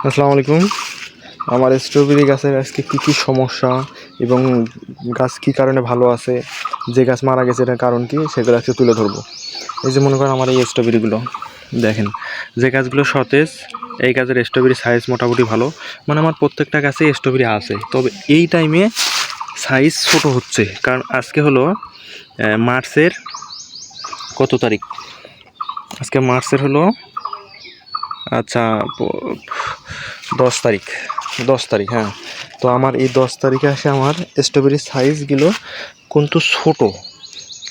আসসালামু আলাইকুম। আমার স্ট্রবেরি গাছের আজকে কী কী সমস্যা এবং গাছ কী কারণে ভালো আছে, যে গাছ মারা গেছে এটার কারণ কী, সেগুলো আজকে তুলে ধরবো। এই যে মনে করেন আমার এই স্ট্রবেরিগুলো দেখেন, যে গাছগুলো সতেজ এই গাছের স্ট্রবেরি সাইজ মোটামুটি ভালো, মানে আমার প্রত্যেকটা গাছে স্ট্রবেরি আছে। তবে এই টাইমে সাইজ ছোট হচ্ছে, কারণ আজকে হলো মার্চের কত তারিখ? আজকে মার্চের হলো আচ্ছা 10 তারিখ, 10 তারিখ, হ্যাঁ। তো আমার এই 10 তারিখে আসে আমার স্ট্রবেরির সাইজগুলো কিন্তু ছোট,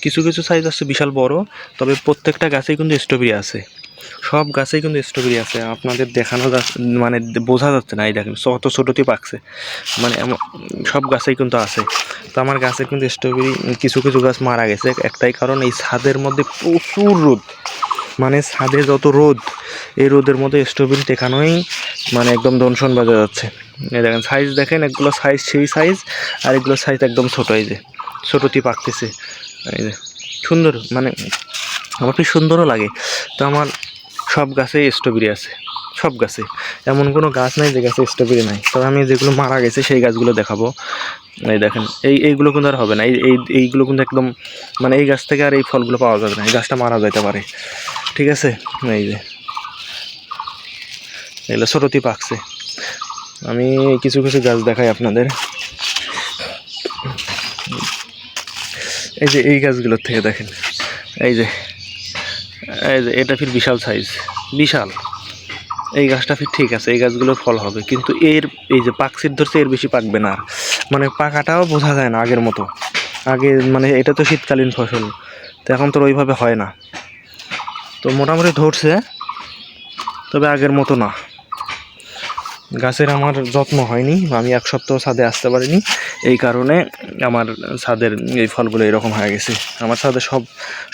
কিছু কিছু সাইজ আছে বিশাল বড়। তবে প্রত্যেকটা গাছেই কিন্তু স্ট্রবেরি আছে, সব গাছেই কিন্তু স্ট্রবেরি আছে। আপনাদের দেখানো মানে বোঝা যাচ্ছে না, এই দেখেন কত ছোটোতেই পাকছে, মানে সব গাছেই কিন্তু আছে। তো আমার গাছের কিন্তু স্ট্রবেরি কিছু কিছু গাছ মারা গেছে একটাই কারণ, এই ছাদের মধ্যে প্রচুর রোদ, মানে ছাদে যত রোদ, এই রোদের মধ্যে স্ট্রবেরি টেকানোই মানে একদম দনশন বাজে যাচ্ছে। এই দেখেন সাইজ দেখেন, এগুলো সাইজ সেই সাইজ, আর এগুলো সাইজ একদম ছোটো, এই যে ছোটোটি পাকতেছে। এই যে সুন্দর, মানে আমার কি সুন্দরও লাগে। তো আমার সব গাছে স্ট্রবেরি আছে, সব গাছে, এমন কোনো গাছ নাই যে গাছে স্ট্রবেরি নাই। তবে আমি যেগুলো মারা গেছে সেই গাছগুলো দেখাবো। এই দেখেন, এইগুলো কিন্তু আর হবে না, এইগুলো কিন্তু একদম, মানে এই গাছ থেকে আর এই ফলগুলো পাওয়া যাবে না, এই গাছটা মারা যেতে পারে, ঠিক আছে। এই যে এগুলো ছোটোটি পাকছে। আমি কিছু কিছু গাছ দেখাই আপনাদের। এই যে এই গাছগুলোর থেকে দেখেন, এই যে এটা ফির বিশাল সাইজ, বিশাল। এই গাছটা ফির ঠিক আছে, এই গাছগুলোর ফল হবে, কিন্তু এই যে পাকসির ধরছে, এর বেশি পাকবে না। মানে পাকাটাও বোঝা যায় না আগের মতো। আগে মানে এটা তো শীতকালীন ফসল, তো এখন তো ওইভাবে হয় না। তো মোটামুটি ধরছে, তবে আগের মতো না। গাছের আমার যত্ন হয়নি, আমি এক সপ্তাহ ছাদে আসতে পারিনি, এই কারণে আমার ছাদের এই ফলগুলো এরকম হয়ে গেছে। আমার ছাদে সব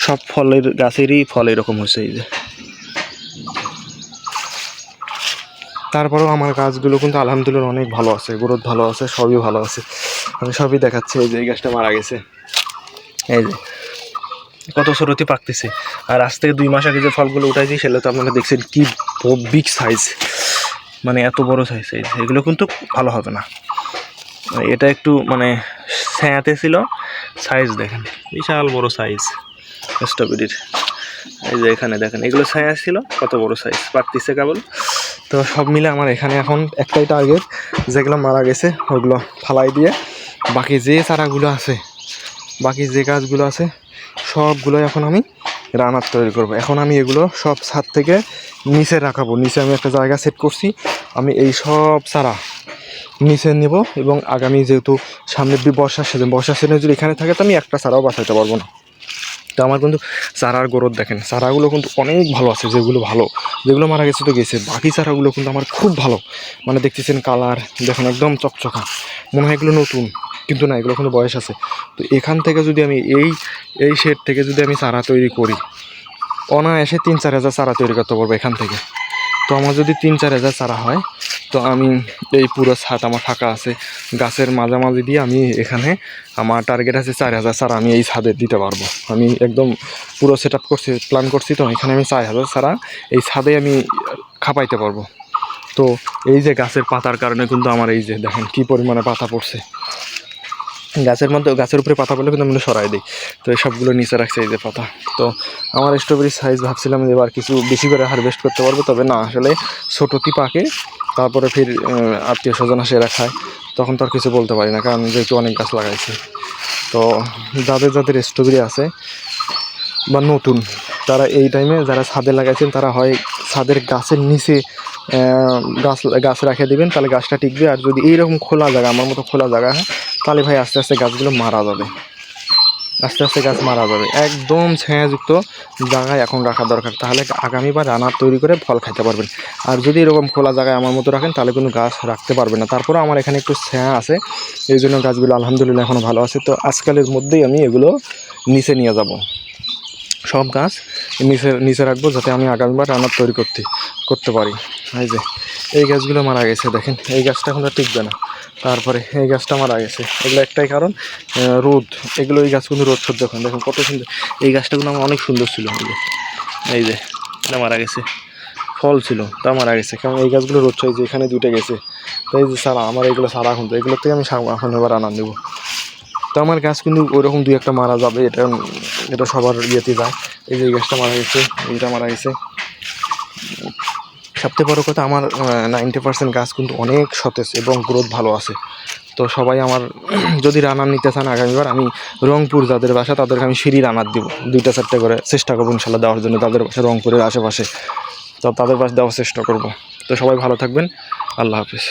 সব ফলের গাছেরই ফল এরকম হয়েছে। এই যে তারপরেও আমার গাছগুলো কিন্তু আলহামদুলিল্লাহ অনেক ভালো আছে, গ্রোথ ভালো আছে, সবই ভালো আছে। আমি সবই দেখাচ্ছি। এই যে এই গাছটা মারা গেছে, এই যে কত ছোটতে পাকতেছে। আর আজ থেকে 2 মাস আগে যে ফলগুলো উঠাইছি সেগুলো তো আপনারা দেখছেন কি বিগ সাইজ, মানে এত বড় সাইজ। এগুলো কিন্তু ভালো হবে না। এটা একটু মানে ছায়াতে ছিল, সাইজ দেখেন বিশাল বড় সাইজ স্ট্রবেরির। এই যে এখানে দেখেন, এগুলো ছায়া ছিল, কত বড় সাইজ পাকতেছে কেবল। তো সব মিলে আমার এখানে এখন একটাই টার্গেট, যেগুলো মারা গেছে ওগুলো ফালাই দিয়ে বাকি যে চারাগুলো আছে, বাকি যে গাছগুলো আছে সবগুলো এখন আমি রানার তৈরি করব। এখন আমি এগুলো সব ছাদ থেকে নিচে রাখাবো, নিচে আমি একটা জায়গা সেট করছি। আমি এই সব চারা নিচে নেব, এবং আগামী যেহেতু সামনে বর্ষার সিজনে যদি এখানে থাকে তো আমি একটা চারাও বাঁচাতে পারবো না। তো আমার কিন্তু চারার গ্রোথ দেখেন, চারাগুলো কিন্তু অনেক ভালো আছে। যেগুলো ভালো, যেগুলো মারা গেছে তো গেছে, বাকি চারাগুলো কিন্তু আমার খুব ভালো। মানে দেখতেছেন কালার দেখুন একদম চকচকা, মনে হয় এগুলো নতুন, কিন্তু না, এগুলো কিন্তু বয়স আছে। তো এখান থেকে যদি আমি এই শেড থেকে যদি আমি চারা তৈরি করি, অনায়াসে 3-4 হাজার চারা তৈরি করতে পারবো এখান থেকে। তো আমার যদি 3-4 হাজার চারা হয়, তো আমি এই পুরো ছাদ আমার ফাঁকা আছে, গাছের মাঝামাঝি দিয়ে আমি এখানে আমার টার্গেট আছে 4 হাজার চারা আমি এই ছাদে দিতে পারবো। আমি একদম পুরো সেট আপ করছি, প্ল্যান করছি। তো এখানে আমি 4 হাজার চারা এই ছাদে আমি খাপাইতে পারবো। তো এই যে গাছের পাতার কারণে কিন্তু আমার এই যে দেখেন কী পরিমাণে পাতা পড়ছে, গাছের উপরে পাতা পড়লে কিন্তু আমি সরাই দিই। তো এই সবগুলো নিচে রাখছে এই যে পাতা। তো আমার স্ট্রবেরির সাইজ ভাবছিলাম এবার কিছু বেশি করে হারভেস্ট করতে পারবো, তবে না, আসলে ছোটোটি পাকে, তারপরে ফির আত্মীয় স্বজন আসে এরা খায়, তখন তো আর কিছু বলতে পারি না, কারণ যেহেতু অনেক গাছ লাগাইছি। তো যাদের যাদের স্ট্রবেরি আছে বা নতুন, তারা এই টাইমে যারা ছাদে লাগাইছেন তারা হয় ছাদের গাছের নিচে গাছ রেখে দেবেন, তাহলে গাছটা টিকবে। আর যদি এইরকম খোলা জায়গা, আমার মতো খোলা জায়গা হয়, তাহলে ভাই আস্তে আস্তে গাছগুলো মারা যাবে, আস্তে আস্তে গাছ মারা যাবে। একদম ছায়াযুক্ত জায়গায় এখন রাখা দরকার, তাহলে আগামীবার রানার তৈরি করে ফল খাইতে পারবেন। আর যদি এরকম খোলা জায়গায় আমার মতো রাখেন তাহলে কোনো গাছ রাখতে পারবে না। তারপরে আমার এখানে একটু ছায়া আছে, এই জন্য গাছগুলো আলহামদুলিল্লাহ এখনও ভালো আছে। তো আজকালের মধ্যেই আমি এগুলো নিচে নিয়ে যাব, সব গাছ নিচে রাখবো, যাতে আমি আগামীবার রান্নার তৈরি করতে পারি। এই যে এই গাছগুলো মারা গেছে দেখেন, এই গাছটা এখন আর টিকবে না। তারপরে এই গাছটা মারা গেছে, এগুলো একটাই কারণ রোদ। এগুলো এই গাছগুলো রোদ সহ্য করেন, দেখুন কত সুন্দর। এই গাছটাগুলো আমার অনেক সুন্দর ছিল। এই যে এটা মারা গেছে, ফল ছিল তা মারা গেছে, কারণ এই গাছগুলো রোদ হয় যে এখানে দুটো গেছে। তাই যে স্যার আমার এগুলো সারা এখন তো এগুলোর থেকে আমি এখন এবার আনান দেবো। তো আমার গাছ কিন্তু ওইরকম দুই একটা মারা যাবে, এটা সবার ইয়েতে যায়। এই যে এই গাছটা মারা গেছে, এইটা মারা গেছে। সবথেকে বড় কথা আমার 90% গাছ কিন্তু অনেক সতেজ এবং গ্রোথ ভালো আছে। তো সবাই আমার যদি রানার নিতে চান আগামীবার, আমি রংপুর যাদের বাসা তাদেরকে আমি সিঁড়ি রানার দিব, 2-4টা করে চেষ্টা করবো ইনশাল্লাহ দেওয়ার জন্য। তাদের বাসা রংপুরের আশেপাশে, তো তাদের বাসা দেওয়ার চেষ্টা করব। তো সবাই ভালো থাকবেন, আল্লাহ হাফিজ।